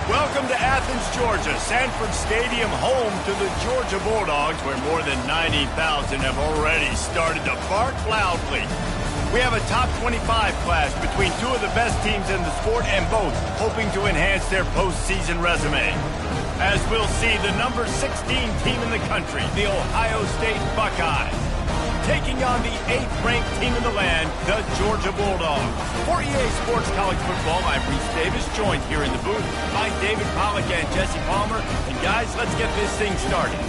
Welcome to Athens, Georgia, Sanford Stadium, home to the Georgia Bulldogs, where more than 90,000 have already started to bark loudly. We have a top 25 class between two of the best teams in the sport, and both hoping to enhance their postseason resume. As we'll see, the number 16 team in the country, the Ohio State Buckeyes, taking on the 8th-ranked team in the land, the Georgia Bulldogs. For EA Sports College Football, I'm Reese Davis, joined here in the booth by David Pollack and Jesse Palmer. And guys, let's get this thing started.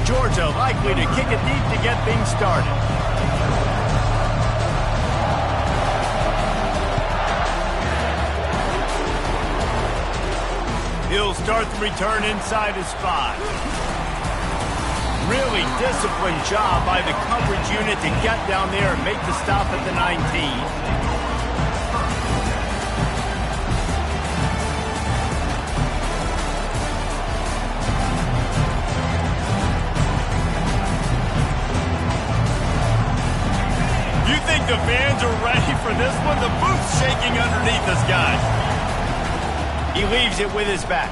Georgia likely to kick it deep to get things started. He'll start the return inside his 5. Really disciplined job by the coverage unit to get down there and make the stop at the 19. The fans are ready for this one. The booth's shaking underneath us, guys. He leaves it with his back.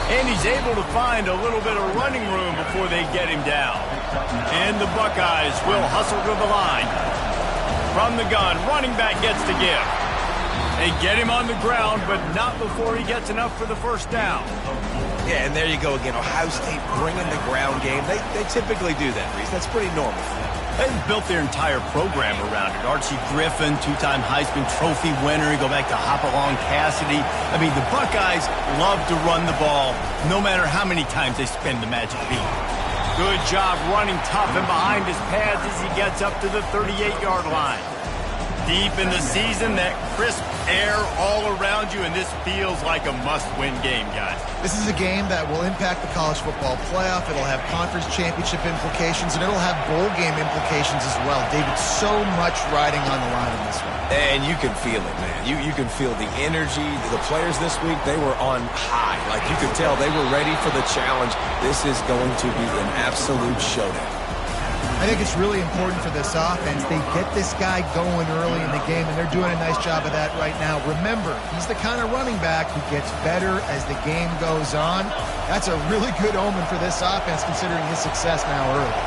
And he's able to find a little bit of running room before they get him down. And the Buckeyes will hustle to the line. From the gun, running back gets to give. They get him on the ground, but not before he gets enough for the first down. Yeah, and there you go again. Ohio State bringing the ground game. They typically do that, Reese. That's pretty normal. They've built their entire program around it. Archie Griffin, 2-time Heisman Trophy winner. You go back to Hopalong Cassidy. I mean, the Buckeyes love to run the ball, no matter how many times they spin the magic beat. Good job running tough and behind his pads as he gets up to the 38-yard line. Deep in the season, that crisp air all around you, and this feels like a must-win game, guys. This is a game that will impact the college football playoff. It'll have conference championship implications, and it'll have bowl game implications as well. David, so much riding on the line in this one. And you can feel it, man. You can feel the energy. The players this week, they were on high. Like, you could tell they were ready for the challenge. This is going to be an absolute showdown. I think it's really important for this offense. They get this guy going early in the game, and they're doing a nice job of that right now. Remember, he's the kind of running back who gets better as the game goes on. That's a really good omen for this offense, considering his success now early.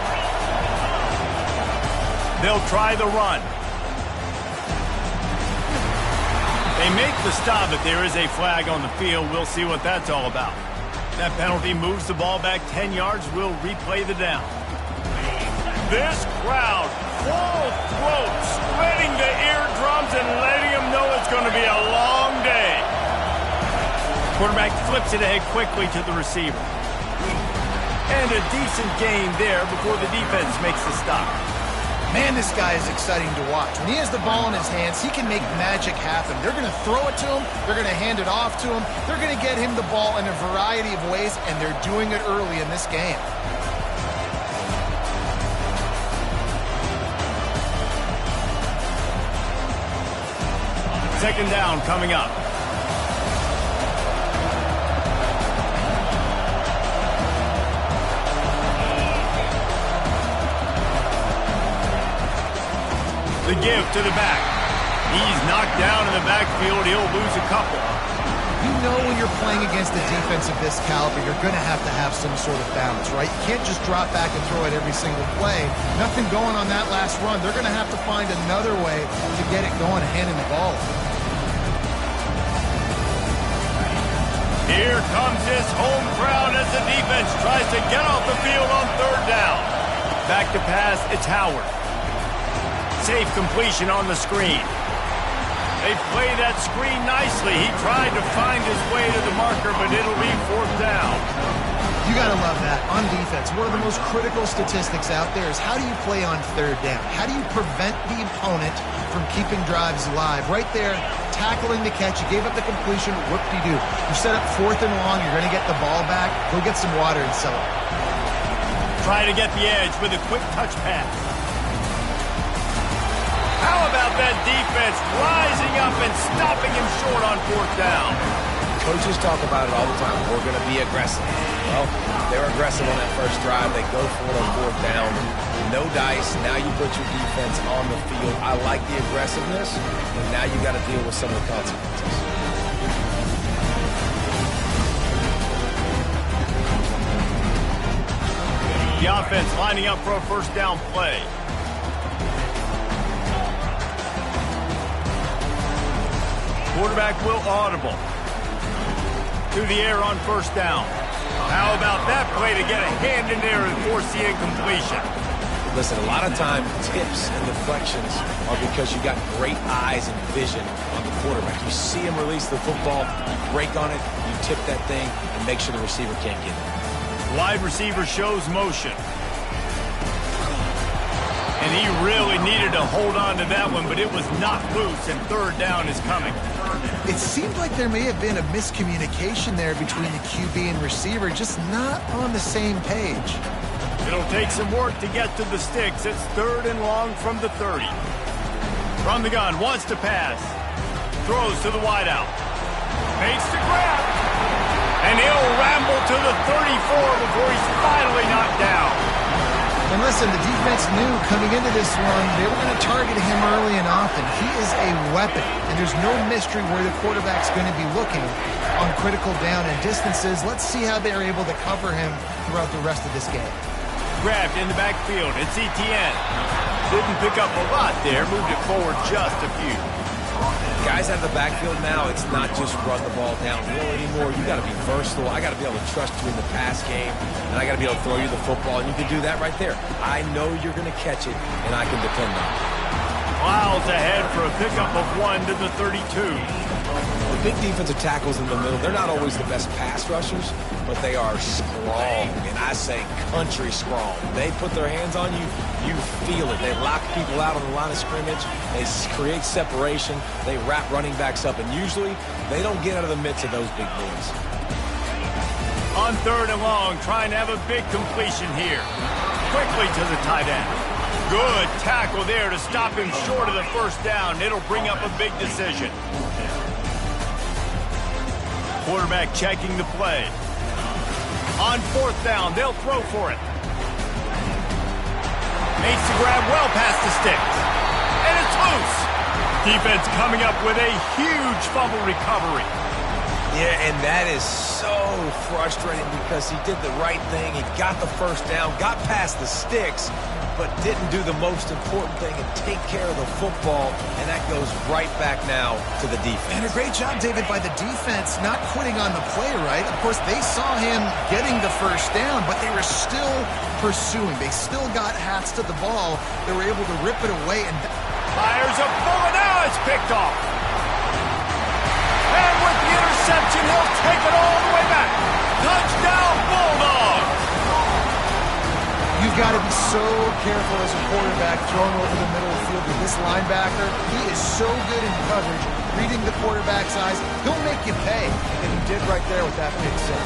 They'll try the run. They make the stop, but there is a flag on the field. We'll see what that's all about. That penalty moves the ball back 10 yards. We'll replay the down. This crowd, full throat, splitting the eardrums and letting them know it's going to be a long day. Quarterback flips it ahead quickly to the receiver. And a decent gain there before the defense makes the stop. Man, this guy is exciting to watch. When he has the ball in his hands, he can make magic happen. They're going to throw it to him. They're going to hand it off to him. They're going to get him the ball in a variety of ways, and they're doing it early in this game. Second down coming up. The give to the back. He's knocked down in the backfield. He'll lose a couple. You know when you're playing against a defense of this caliber, you're going to have some sort of balance, right? You can't just drop back and throw it every single play. Nothing going on that last run. They're going to have to find another way to get it going, handing the ball. Here comes this home crowd as the defense tries to get off the field on third down. Back to pass, it's Howard. Safe completion on the screen. They play that screen nicely. He tried to find his way to the marker, but it'll be fourth down. You got to love that. On defense, one of the most critical statistics out there is how do you play on third down? How do you prevent the opponent from keeping drives alive? Right there, tackling the catch. You gave up the completion. Whoop-de-doo. You set up fourth and long. You're going to get the ball back. Go get some water and sell it. Try to get the edge with a quick touch pass. How about that defense rising up and stopping him short on fourth down? Coaches talk about it all the time. We're going to be aggressive. Well, they're aggressive on that first drive. They go for it on fourth down. No dice. Now you put your defense on the field. I like the aggressiveness, and now you got to deal with some of the consequences. The offense lining up for a first down play. Quarterback will audible. To the air on first down. How about that play to get a hand in there and force the incompletion? Listen, a lot of time tips and deflections are because you got great eyes and vision on the quarterback. You see him release the football, you break on it, you tip that thing, and make sure the receiver can't get it. Wide receiver shows motion. And he really needed to hold on to that one, but it was knocked loose, and third down is coming. It seemed like there may have been a miscommunication there between the QB and receiver, just not on the same page. It'll take some work to get to the sticks. It's third and long from the 30. From the gun, wants to pass. Throws to the wideout. Makes the grab. And he'll ramble to the 34 before he's finally knocked down. And listen, the defense knew coming into this one, they were going to target him early and often. He is a weapon, and there's no mystery where the quarterback's going to be looking on critical down and distances. Let's see how they're able to cover him throughout the rest of this game. Grabbed in the backfield. It's Etienne. Didn't pick up a lot there. Moved it forward just a few. Guys out of the backfield now, it's not just run the ball downhill anymore. You got to be versatile. I got to be able to trust you in the pass game, and I got to be able to throw you the football, and you can do that right there. I know you're going to catch it, and I can depend on it. Miles ahead for a pickup of 1 to the 32. The big defensive tackles in the middle, they're not always the best pass rushers, but they are strong, and I say country strong. They put their hands on you, you feel it. They lock people out on the line of scrimmage. They create separation. They wrap running backs up, and usually they don't get out of the midst of those big boys. On third and long, trying to have a big completion here. Quickly to the tight end. Good tackle there to stop him short of the first down. It'll bring up a big decision. Quarterback checking the play. On fourth down, they'll throw for it. Makes the grab well past the sticks. And it's loose. Defense coming up with a huge fumble recovery. Yeah, and that is so frustrating because he did the right thing. He got the first down, got past the sticks, but didn't do the most important thing and take care of the football, and that goes right back now to the defense. And a great job, David, by the defense not quitting on the play, right? Of course, they saw him getting the first down, but they were still pursuing. They still got hats to the ball. They were able to rip it away. And fires a bullet. Now it's picked off. And with the interception, he'll take it all the way back. Touchdown, Bulldogs! You've got to be so careful as a quarterback throwing over the middle of the field with this linebacker. He is so good in coverage, reading the quarterback's eyes. He'll make you pay, and he did right there with that pick six.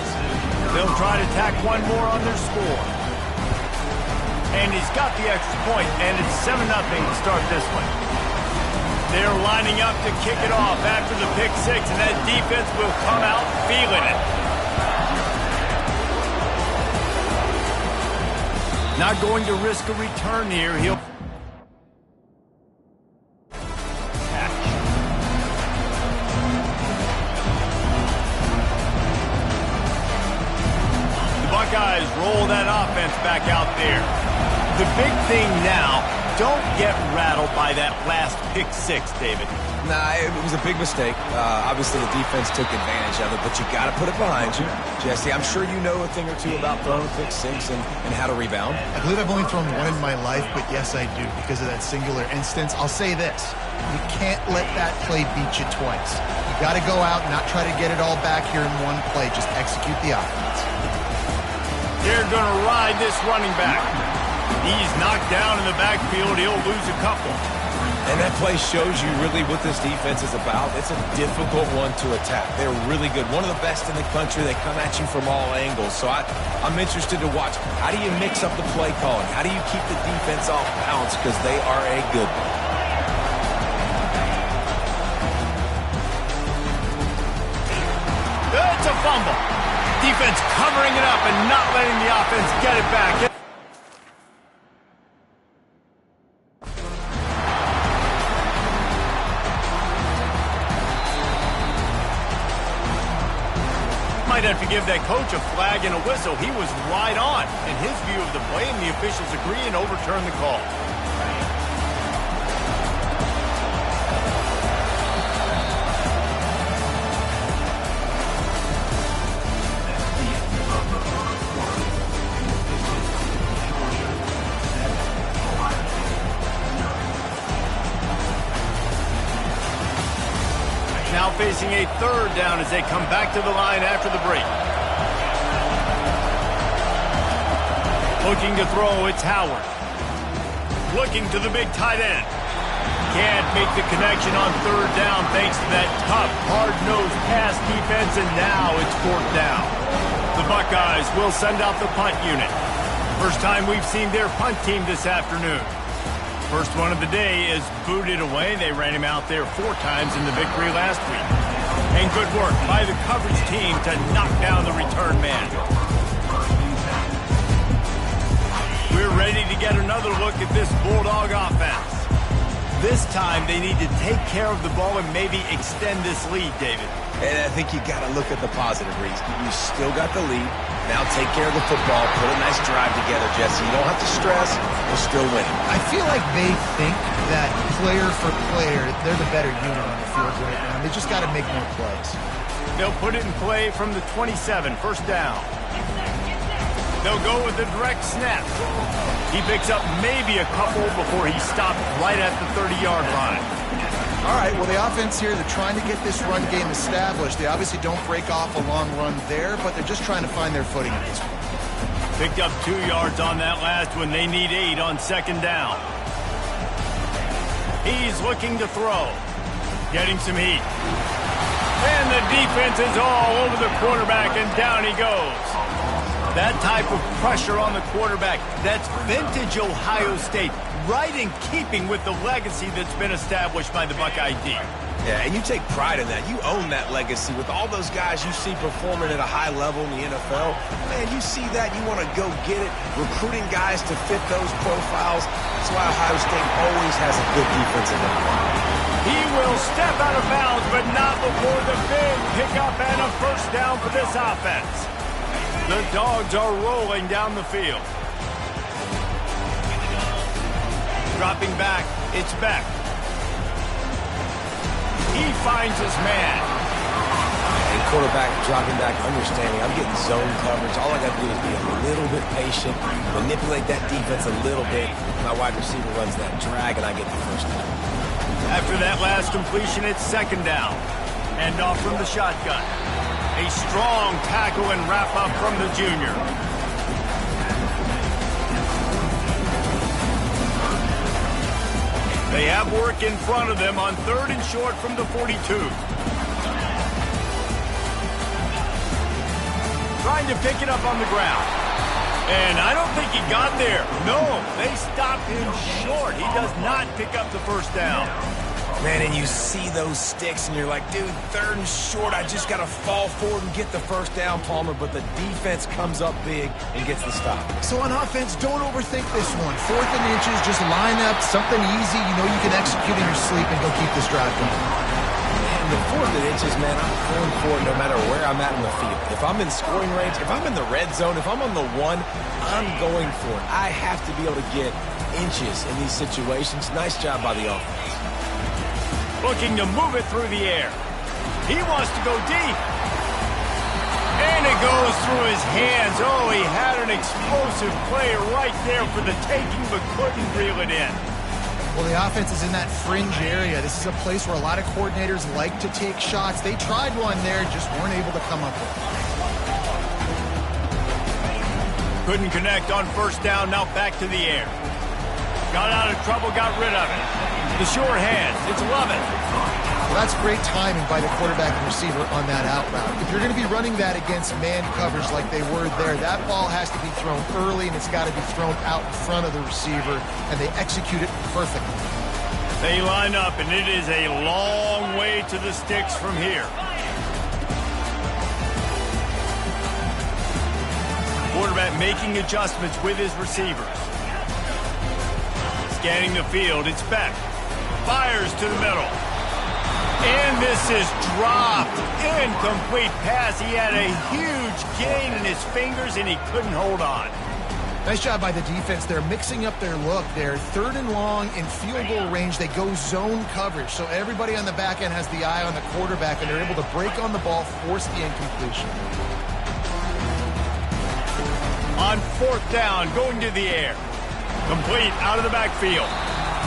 They'll try to tack one more on their score. And he's got the extra point, and it's 7-0 to start this one. They're lining up to kick it off after the pick six, and that defense will come out feeling it. Not going to risk a return here. He'll the Buckeyes roll that offense back out there. The big thing now, don't get rattled by that last pick six, David. Nah, it was a big mistake. Obviously, the defense took advantage of it, but you got to put it behind you. Jesse, I'm sure you know a thing or two about throwing pick six and how to rebound. I believe I've only thrown one in my life, but yes, I do because of that singular instance. I'll say this. You can't let that play beat you twice. You got to go out and not try to get it all back here in one play. Just execute the offense. They're going to ride this running back. He's knocked down in the backfield. He'll lose a couple. And that play shows you really what this defense is about. It's a difficult one to attack. They're really good. One of the best in the country. They come at you from all angles. So I'm interested to watch. How do you mix up the play calling? How do you keep the defense off balance? Because they are a good one. It's a fumble. Defense covering it up and not letting the offense get it back. Might have to give that coach a flag and a whistle. He was right on in his view of the play, and the officials agree and overturn the call. Now facing a third down as they come back to the line after the break. Looking to throw, it's Howard. Looking to the big tight end. Can't make the connection on third down thanks to that tough, hard-nosed pass defense, and now it's fourth down. The Buckeyes will send out the punt unit. First time we've seen their punt team this afternoon. First one of the day is booted away. They ran him out there 4 times in the victory last week. And good work by the coverage team to knock down the return man. We're ready to get another look at this Bulldog offense. This time they need to take care of the ball and maybe extend this lead, David. And I think you got to look at the positive, Reese. You still got the lead. Now take care of the football. Put a nice drive together, Jesse. You don't have to stress. We're still winning. I feel like they think that player for player, they're the better unit on the field right now. They just got to make more plays. They'll put it in play from the 27, first down. They'll go with the direct snap. He picks up maybe a couple before he stopped right at the 30-yard line. All right, well, the offense here, they're trying to get this run game established. They obviously don't break off a long run there, but they're just trying to find their footing in this one. Picked up 2 yards on that last one. They need 8 on second down. He's looking to throw. Getting some heat. And the defense is all over the quarterback, and down he goes. That type of pressure on the quarterback, that's vintage Ohio State, right in keeping with the legacy that's been established by the Buckeye D. Yeah, and you take pride in that. You own that legacy with all those guys you see performing at a high level in the NFL. Man, you see that, you want to go get it, recruiting guys to fit those profiles. That's why Ohio State always has a good defensive line. He will step out of bounds, but not before the big pickup and a first down for this offense. The Dogs are rolling down the field. Dropping back, it's Beck. He finds his man. And quarterback dropping back, understanding I'm getting zone coverage. All I got to do is be a little bit patient, manipulate that defense a little bit. My wide receiver runs that drag, and I get the first down. After that last completion, it's second down. End off from the shotgun. A strong tackle and wrap-up from the junior. They have work in front of them on third and short from the 42. Trying to pick it up on the ground. And I don't think he got there. No, they stopped him short. He does not pick up the first down. Man, and you see those sticks, and you're like, dude, third and short, I just got to fall forward and get the first down, Palmer, but the defense comes up big and gets the stop. So on offense, don't overthink this one. 4th and inches, just line up, something easy. You know you can execute in your sleep and go keep this drive going. Man, the 4th and inches, man, I'm going for it no matter where I'm at in the field. If I'm in scoring range, if I'm in the red zone, if I'm on the 1, I'm going for it. I have to be able to get inches in these situations. Nice job by the offense. Looking to move it through the air. He wants to go deep. And it goes through his hands. Oh, he had an explosive play right there for the taking, but couldn't reel it in. Well, the offense is in that fringe area. This is a place where a lot of coordinators like to take shots. They tried one there, just weren't able to come up with it. Couldn't connect on first down, now back to the air. Got out of trouble, got rid of it. The sure hands, it's Lovett. Well, that's great timing by the quarterback and receiver on that out route. If you're going to be running that against man coverage like they were there, that ball has to be thrown early, and it's got to be thrown out in front of the receiver, and they execute it perfectly. They line up, and it is a long way to the sticks from here. Quarterback making adjustments with his receivers. Scanning the field, it's Beck. Fires to the middle. And this is dropped. Incomplete pass. He had a huge gain in his fingers, and he couldn't hold on. Nice job by the defense. They're mixing up their look. They're 3rd and long in field goal range. They go zone coverage. So everybody on the back end has the eye on the quarterback, and they're able to break on the ball, force the incompletion. On 4th down, going to the air. Complete out of the backfield.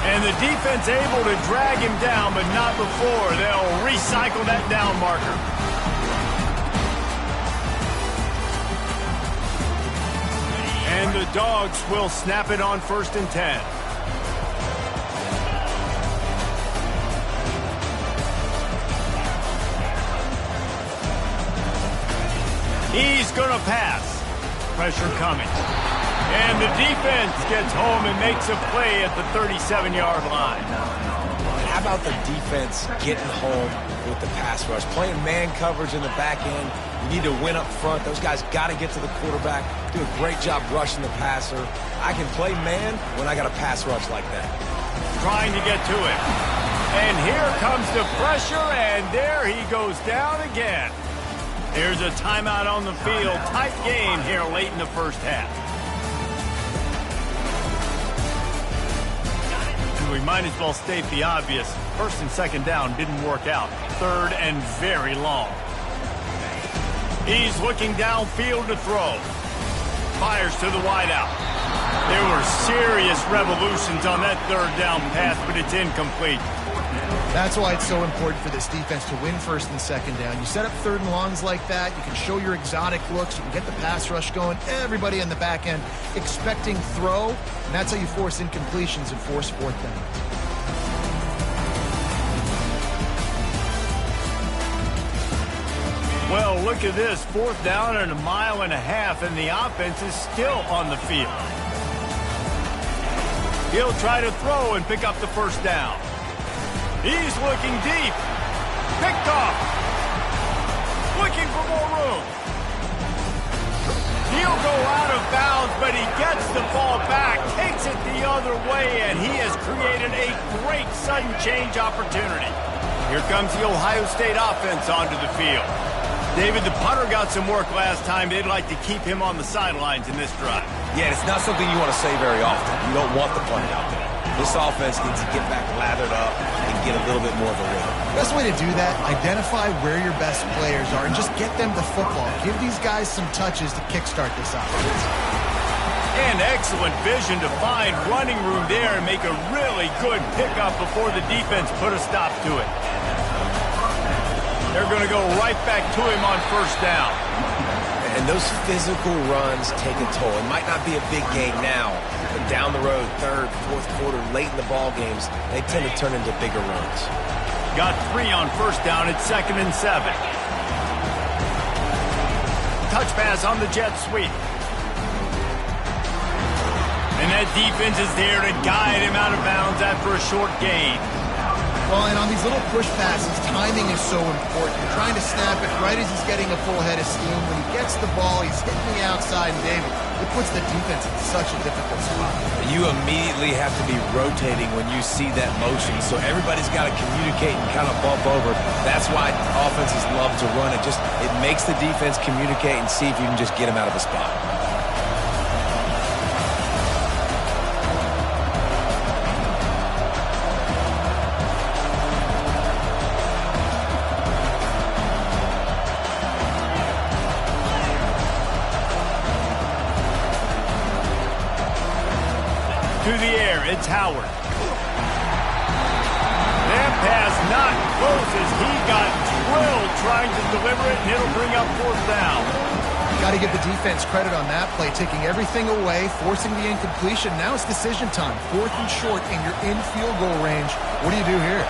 And the defense able to drag him down, but not before. They'll recycle that down marker. And the Dogs will snap it on 1st and 10. He's going to pass. Pressure coming. And the defense gets home and makes a play at the 37-yard line. How about the defense getting home with the pass rush? Playing man coverage in the back end. You need to win up front. Those guys got to get to the quarterback. Do a great job rushing the passer. I can play man when I got a pass rush like that. Trying to get to him. And here comes the pressure, and there he goes down again. Here's a timeout on the field. Tight game here late in the first half. We might as well state the obvious. 1st and 2nd down didn't work out. 3rd and very long. He's looking downfield to throw. Fires to the wideout. There were serious revolutions on that 3rd down pass, but it's incomplete. That's why it's so important for this defense to win 1st and 2nd down. You set up 3rd and longs like that. You can show your exotic looks. You can get the pass rush going. Everybody on the back end expecting throw. And that's how you force incompletions and force 4th down. Well, look at this. 4th down and 1.5 miles, and the offense is still on the field. He'll try to throw and pick up the 1st down. He's looking deep. Picked off. Looking for more room. He'll go out of bounds, but he gets the ball back, takes it the other way, and he has created a great sudden change opportunity. Here comes the Ohio State offense onto the field. David, the punter got some work last time. They'd like to keep him on the sidelines in this drive. Yeah, it's not something you want to say very often. You don't want the punter out there. This offense needs to get back lathered up and get a little bit more of a rhythm. Best way to do that, identify where your best players are and just get them the football. Give these guys some touches to kickstart this offense. And excellent vision to find running room there and make a really good pickup before the defense put a stop to it. They're going to go right back to him on 1st down. And those physical runs take a toll. It might not be a big game now, but down the road, 3rd, 4th quarter, late in the ball games, they tend to turn into bigger runs. Got 3 on 1st down at 2nd and 7. Touch pass on the jet sweep. And that defense is there to guide him out of bounds after a short gain. Well, and on these little push passes, timing is so important. You're trying to snap it right as he's getting a full head of steam. When he gets the ball, he's hitting the outside, and David, it puts the defense in such a difficult spot. You immediately have to be rotating when you see that motion, so everybody's got to communicate and kind of bump over. That's why offenses love to run it. It makes the defense communicate and see if you can just get him out of a spot. To the air, it's Howard. That pass not close as he got drilled trying to deliver it, and it'll bring up 4th down. Got to give the defense credit on that play, taking everything away, forcing the incompletion. Now it's decision time. 4th and short, and you're in field goal range. What do you do here?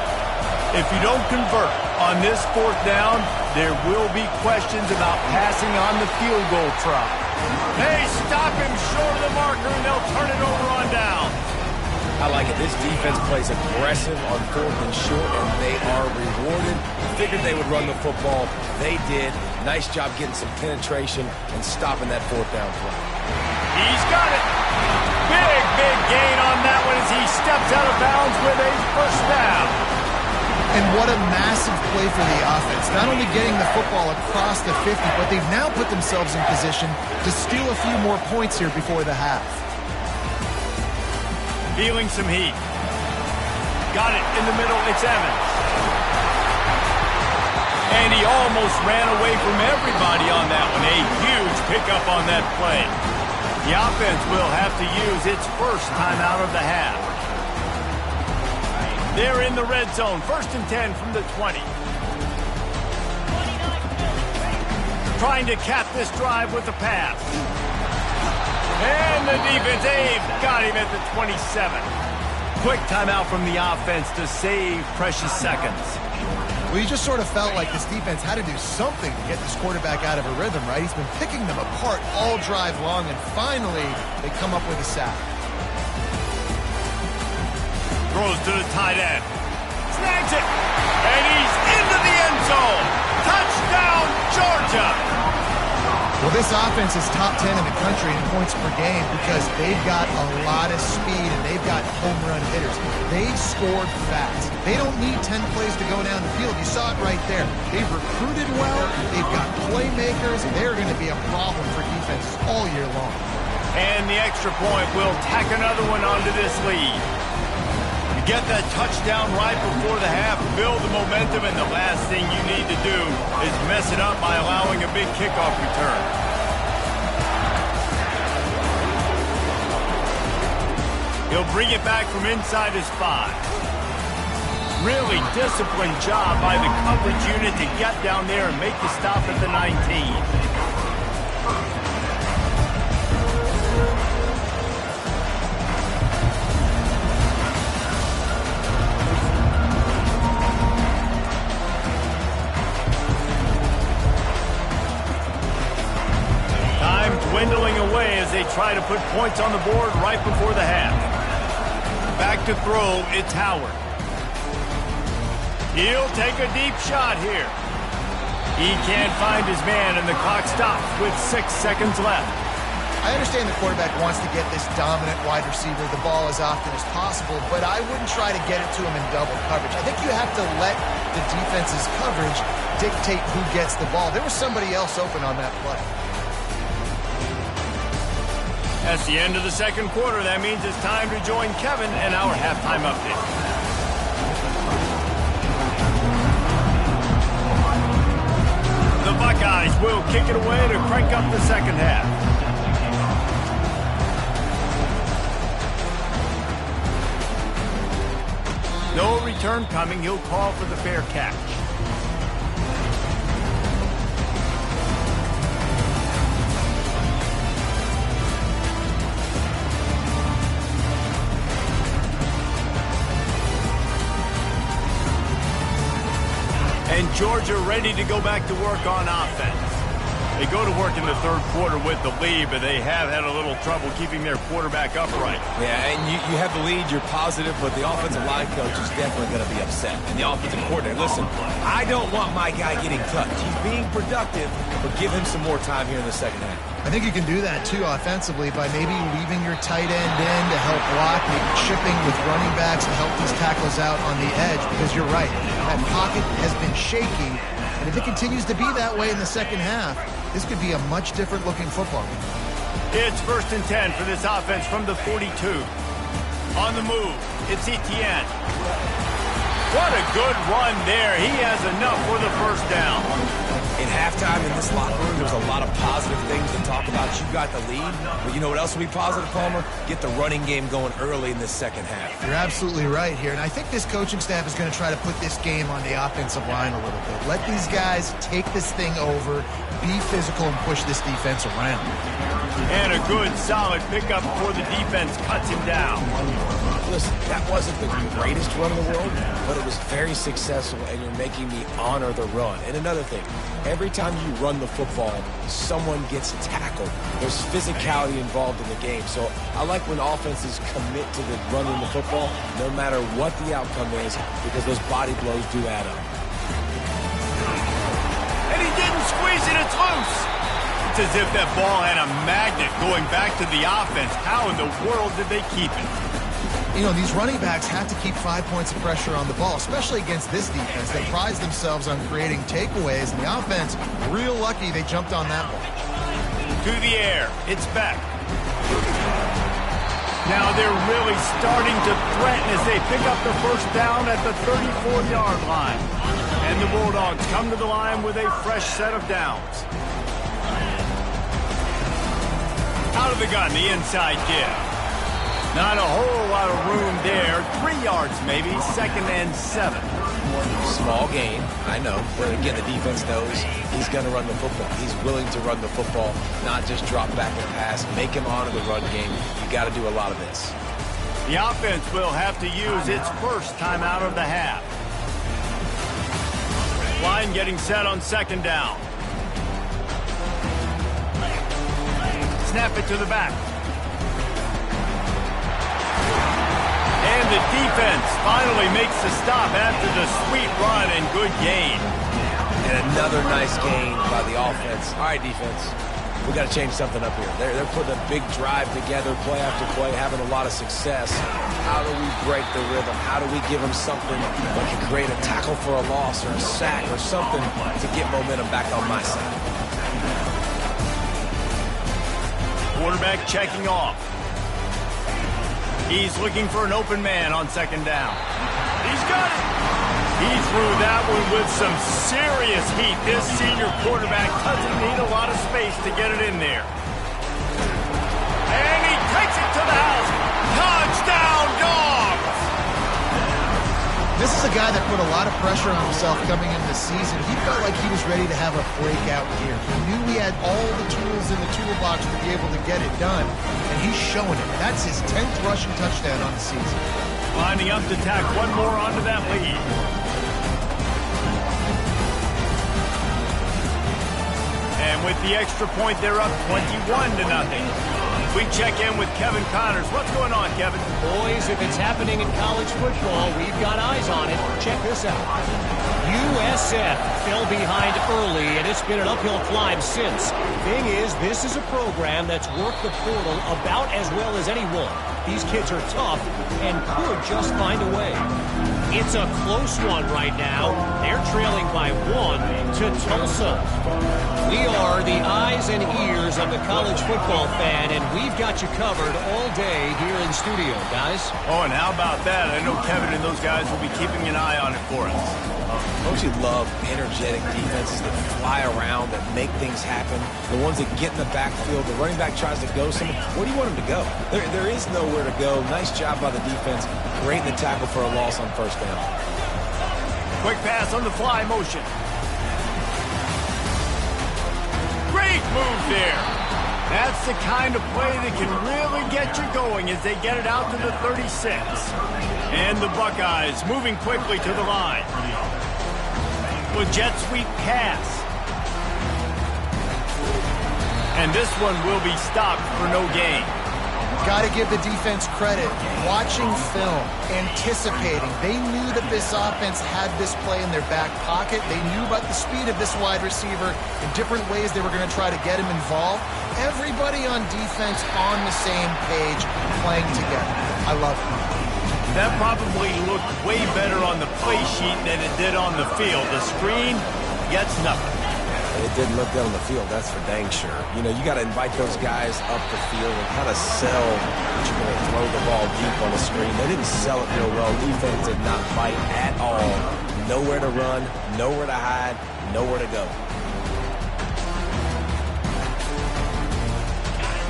If you don't convert on this 4th down, there will be questions about passing on the field goal try. They stop him short of the marker, and they'll turn it over on down. I like it. This defense plays aggressive on 4th and short, and they are rewarded. Figured they would run the football. They did. Nice job getting some penetration and stopping that 4th down play. He's got it. Big gain on that one as he steps out of bounds with a first down. And what a massive play for the offense. Not only getting the football across the 50, but they've now put themselves in position to steal a few more points here before the half. Feeling some heat. Got it in the middle. It's Evans. And he almost ran away from everybody on that one. A huge pickup on that play. The offense will have to use its first timeout of the half. They're in the red zone. 1st and 10 from the 20. Trying to cap this drive with a pass. And the defense, they've got him at the 27. Quick timeout from the offense to save precious seconds. Well, you just sort of felt like this defense had to do something to get this quarterback out of a rhythm, right? He's been picking them apart all drive long, and finally they come up with a sack. Throws to the tight end. Snags it. And he's into the end zone. Touchdown, Georgia. Well, this offense is top 10 in the country in points per game because they've got a lot of speed and they've got home run hitters. They scored fast. They don't need 10 plays to go down the field. You saw it right there. They've recruited well. They've got playmakers. They're going to be a problem for defenses all year long. And the extra point will tack another one onto this lead. You get that touchdown right before the half, build the momentum, and the last thing you need to do is mess it up by allowing a big kickoff return. He'll bring it back from inside his 5. Really disciplined job by the coverage unit to get down there and make the stop at the 19. Dwindling away as they try to put points on the board right before the half. Back to throw, it's Howard. He'll take a deep shot here. He can't find his man, and the clock stops with 6 seconds left. I understand the quarterback wants to get this dominant wide receiver the ball as often as possible, but I wouldn't try to get it to him in double coverage. I think you have to let the defense's coverage dictate who gets the ball. There was somebody else open on that play. That's the end of the second quarter. That means it's time to join Kevin and our halftime update. The Buckeyes will kick it away to crank up the second half. No return coming. He'll call for the fair catch. And Georgia ready to go back to work on offense. They go to work in the third quarter with the lead, but they have had a little trouble keeping their quarterback upright. Yeah, and you have the lead, you're positive, but the offensive line coach is definitely going to be upset. And the offensive coordinator, listen, I don't want my guy getting touched. He's being productive, but give him some more time here in the second half. I think you can do that, too, offensively, by maybe leaving your tight end in to help block, maybe chipping with running backs to help these tackles out on the edge, because you're right. That pocket has been shaky, and if it continues to be that way in the second half, this could be a much different-looking football game. It's 1st and 10 for this offense from the 42. On the move, it's Etienne. What a good run there. He has enough for the first down. In halftime in this locker room, there's a lot of positive things to talk about. You got the lead, but you know what else will be positive, Palmer? Get the running game going early in this second half. You're absolutely right here, and I think this coaching staff is going to try to put this game on the offensive line a little bit. Let these guys take this thing over, be physical, and push this defense around. And a good, solid pickup before the defense cuts him down. Listen, that wasn't the greatest run in the world, but it was very successful, and you're making me honor the run. And another thing, every time you run the football, someone gets tackled. There's physicality involved in the game. So I like when offenses commit to the running the football, no matter what the outcome is, because those body blows do add up. And he didn't squeeze it, it's loose. It's as if that ball had a magnet going back to the offense. How in the world did they keep it? You know, these running backs have to keep 5 points of pressure on the ball, especially against this defense. They prize themselves on creating takeaways, and the offense, real lucky they jumped on that ball. To the air, it's back. Now they're really starting to threaten as they pick up the first down at the 34-yard line. And the Bulldogs come to the line with a fresh set of downs. Out of the gun, the inside give. Not a whole lot of room there. 3 yards maybe, 2nd and 7. Small gain, I know. But again, the defense knows he's going to run the football. He's willing to run the football, not just drop back and pass. Make him honor the run game. You got to do a lot of this. The offense will have to use its first timeout of the half. Line getting set on 2nd down. Snap it to the back. And the defense finally makes the stop after the sweet run and good gain. And another nice gain by the offense. All right, defense, we got to change something up here. They're putting a big drive together, play after play, having a lot of success. How do we break the rhythm? How do we give them something that can create a tackle for a loss or a sack or something to get momentum back on my side? Quarterback checking off. He's looking for an open man on 2nd down. He's got it. He threw that one with some serious heat. This senior quarterback doesn't need a lot of space to get it in there. And he takes it to the house. Touchdown, Dogs! This is a guy that put a lot of pressure on himself coming into the season. He felt like he was ready to have a breakout year. He knew he had all the tools in the toolbox to be able to get it done, and he's showing it. That's his 10th rushing touchdown on the season. Lining up to tack one more onto that lead. And with the extra point, they're up 21-0. We check in with Kevin Connors. What's going on, Kevin? Boys, if it's happening in college football, we've got eyes on it. Check this out. USF fell behind early, and it's been an uphill climb since. Thing is, this is a program that's worked the portal about as well as anyone. These kids are tough and could just find a way. It's a close one right now. They're trailing by 1 to Tulsa. We are the eyes and ears of the college football fan, and we've got you covered all day here in studio, guys. Oh, and how about that? I know Kevin and those guys will be keeping an eye on it for us. Don't you love energetic defenses that fly around, that make things happen? The ones that get in the backfield, the running back tries to go somewhere. Where do you want him to go? There is nowhere to go. Nice job by the defense. Great in the tackle for a loss on 1st down. Quick pass on the fly motion. Great move there. That's the kind of play that can really get you going as they get it out to the 36. And the Buckeyes moving quickly to the line. With jet sweep pass. And this one will be stopped for no gain. Got to give the defense credit. Watching film, anticipating. They knew that this offense had this play in their back pocket. They knew about the speed of this wide receiver in different ways they were going to try to get him involved. Everybody on defense on the same page, playing together. I love it. That probably looked way better on the play sheet than it did on the field. The screen gets nothing. It didn't look good on the field, that's for dang sure. You know, you got to invite those guys up the field and kind of sell that you're going to throw the ball deep on the screen. They didn't sell it real well. Defense did not fight at all. Nowhere to run, nowhere to hide, nowhere to go.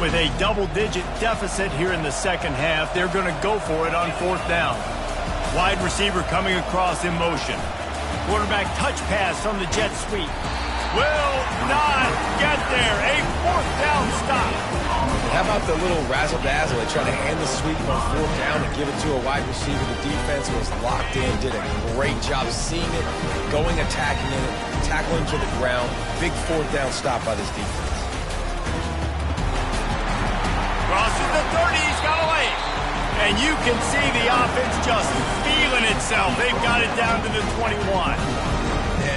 With a double-digit deficit here in the second half, they're going to go for it on fourth down. Wide receiver coming across in motion. Quarterback touch pass from the jet sweep. Will not get there. A fourth down stop. How about the little razzle-dazzle? They try to hand the sweep on fourth down and give it to a wide receiver. The defense was locked in, did a great job seeing it, going, attacking it, tackling to the ground. Big fourth down stop by this defense. Crosses the 30, he's got away. And you can see the offense just feeling itself. They've got it down to the 21.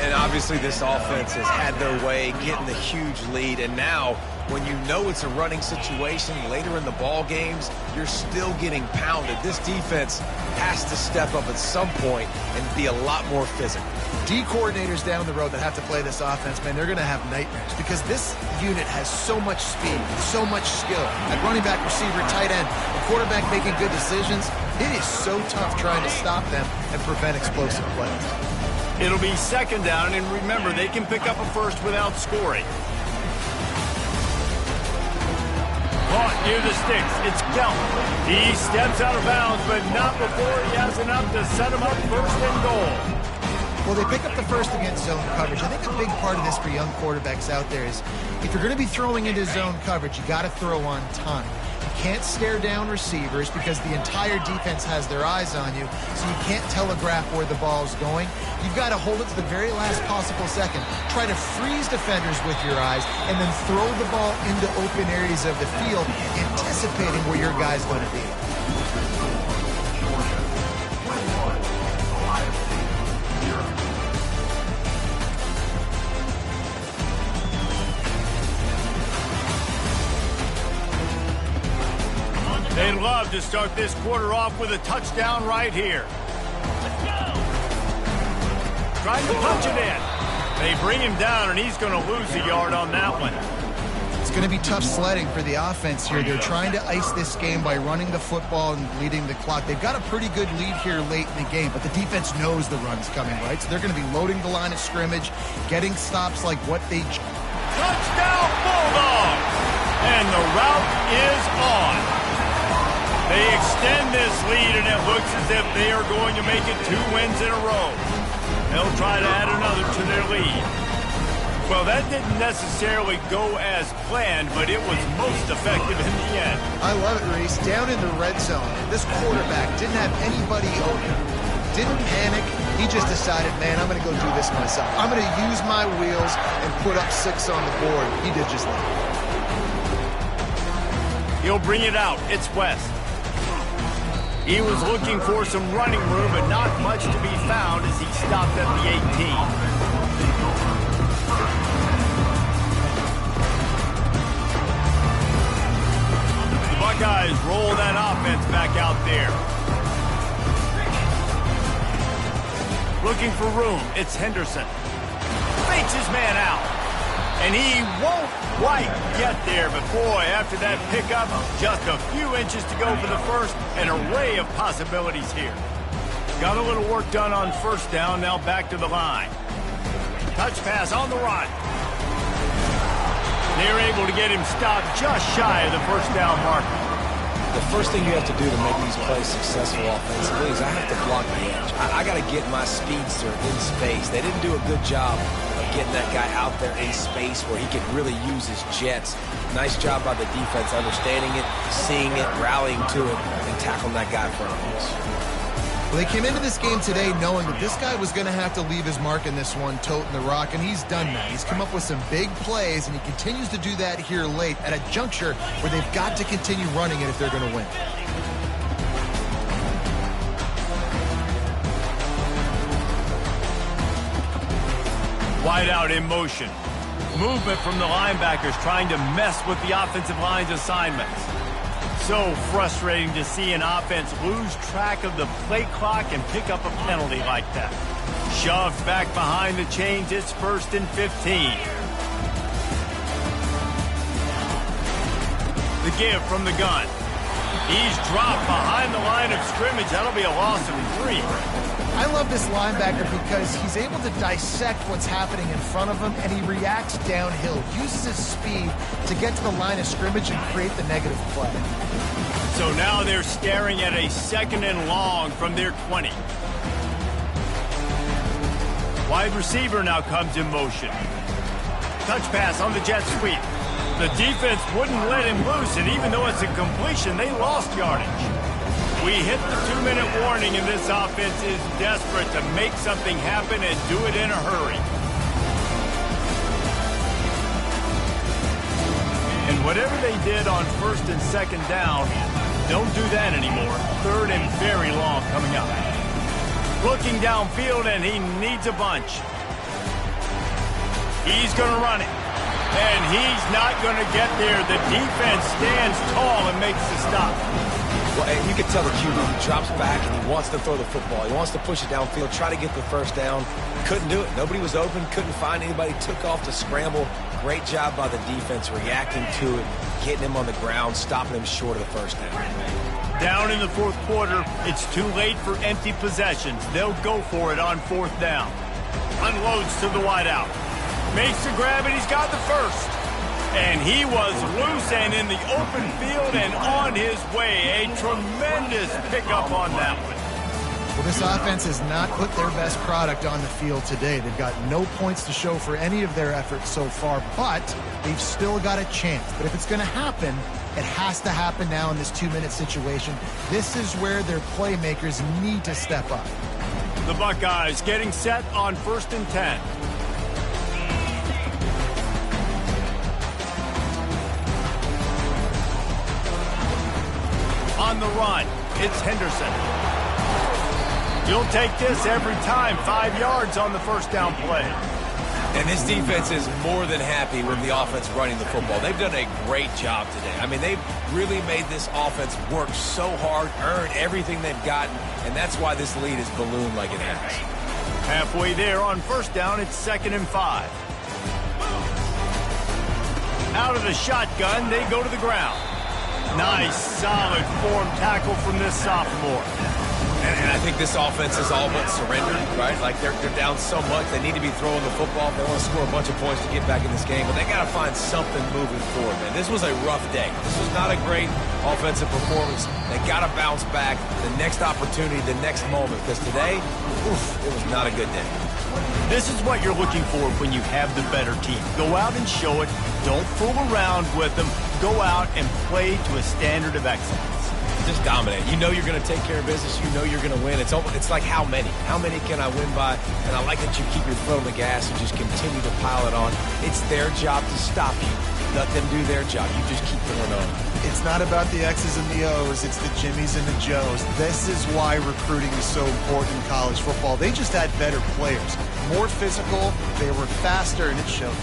And obviously this offense has had their way, getting the huge lead. And now, when you know it's a running situation later in the ball games, you're still getting pounded. This defense has to step up at some point and be a lot more physical. D coordinators down the road that have to play this offense, man, they're going to have nightmares because this unit has so much speed, so much skill. At running back, receiver, tight end, the quarterback making good decisions. It is so tough trying to stop them and prevent explosive plays. It'll be second down, and remember, they can pick up a first without scoring. Caught near the sticks. It's Kelp. He steps out of bounds, but not before he has enough to set him up first and goal. Well, they pick up the first against zone coverage. I think a big part of this for young quarterbacks out there is if you're going to be throwing into zone coverage, you got to throw on time. You can't stare down receivers because the entire defense has their eyes on you, so you can't telegraph where the ball's going. You've got to hold it to the very last possible second. Try to freeze defenders with your eyes and then throw the ball into open areas of the field, anticipating where your guy's going to be. They'd love to start this quarter off with a touchdown right here. Trying to punch it in. They bring him down, and he's going to lose a yard on that one. It's going to be tough sledding for the offense here. They're trying to ice this game by running the football and leading the clock. They've got a pretty good lead here late in the game, but the defense knows the run's coming, right? So they're going to be loading the line of scrimmage, getting stops like what they... Touchdown, Bulldogs! And the route is on. They extend this lead, and it looks as if they are going to make it 2 wins in a row. They'll try to add another to their lead. Well, that didn't necessarily go as planned, but it was most effective in the end. I love it, Reese. Down in the red zone, this quarterback didn't have anybody open. Didn't panic. He just decided, man, I'm going to go do this myself. I'm going to use my wheels and put up 6 on the board. He did just that. He'll bring it out. It's West. He was looking for some running room, but not much to be found as he stopped at the 18. The Buckeyes roll that offense back out there. Looking for room. It's Henderson. Fakes his man out. And he won't quite get there, but boy, after that pickup, just a few inches to go for the first, an array of possibilities here. Got a little work done on first down, now back to the line. Touch pass on the run. They're able to get him stopped just shy of the first down marker. The first thing you have to do to make these plays successful offensively is I have to block the edge. I got to get my speedster in space. They didn't do a good job of getting that guy out there in space where he could really use his jets. Nice job by the defense understanding it, seeing it, rallying to it, and tackling that guy in front of us. Well, they came into this game today knowing that this guy was going to have to leave his mark in this one, toting the rock, and he's done that. He's come up with some big plays, and he continues to do that here late at a juncture where they've got to continue running it if they're going to win. Wide out in motion. Movement from the linebackers trying to mess with the offensive line's assignments. So frustrating to see an offense lose track of the play clock and pick up a penalty like that. Shoved back behind the chains, it's 1st and 15. The give from the gun. He's dropped behind the line of scrimmage. That'll be a loss of 3. I love this linebacker because he's able to dissect what's happening in front of him, and he reacts downhill, uses his speed to get to the line of scrimmage and create the negative play. So now they're staring at a 2nd and long from their 20. Wide receiver now comes in motion. Touch pass on the jet sweep. The defense wouldn't let him loose, and even though it's a completion, they lost yardage. We hit the 2-minute warning, and this offense is desperate to make something happen and do it in a hurry. And whatever they did on 1st and 2nd down, don't do that anymore. 3rd and very long coming up. Looking downfield, and he needs a bunch. He's going to run it. And he's not going to get there. The defense stands tall and makes the stop. Well, and you can tell the QB drops back and he wants to throw the football. He wants to push it downfield, try to get the 1st down. Couldn't do it. Nobody was open, couldn't find anybody. Took off to scramble. Great job by the defense reacting to it, getting him on the ground, stopping him short of the 1st down. Down in the 4th quarter, it's too late for empty possessions. They'll go for it on 4th down. Unloads to the wideout. Makes the grab, and he's got the 1st. And he was loose and in the open field and on his way. A tremendous pickup on that one. Well, this offense has not put their best product on the field today. They've got no points to show for any of their efforts so far, but they've still got a chance. But if it's going to happen, it has to happen now in this 2-minute situation. This is where their playmakers need to step up. The Buckeyes getting set on 1st and 10. On the run, it's Henderson. You'll take this every time. 5 yards on the 1st down play. And this defense is more than happy with the offense running the football. They've done a great job today. I mean, they've really made this offense work so hard, earn everything they've gotten, and that's why this lead is ballooned like it has. Halfway there on 1st down, it's 2nd and 5. Out of the shotgun, they go to the ground. Nice, solid form tackle from this sophomore. And I think this offense is all but surrendered, right? Like, they're down so much. They need to be throwing the football if they want to score a bunch of points to get back in this game. But they got to find something moving forward, man. This was a rough day. This was not a great offensive performance. They got to bounce back the next opportunity, the next moment. Because today, it was not a good day. This is what you're looking for when you have the better team. Go out and show it. Don't fool around with them. Go out and play to a standard of excellence. Just dominate. You know you're going to take care of business. You know you're going to win. It's like how many? How many can I win by? And I like that you keep your foot on the gas and just continue to pile it on. It's their job to stop you. Let them do their job. You just keep going on. It's not about the X's and the O's. It's the Jimmies and the Joes. This is why recruiting is so important in college football. They just had better players. More physical. They were faster, and it showed.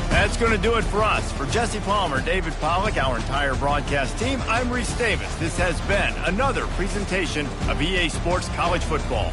That's going to do it for us. For Jesse Palmer, David Pollack, our entire broadcast team, I'm Reese Davis. This has been another presentation of EA Sports College Football.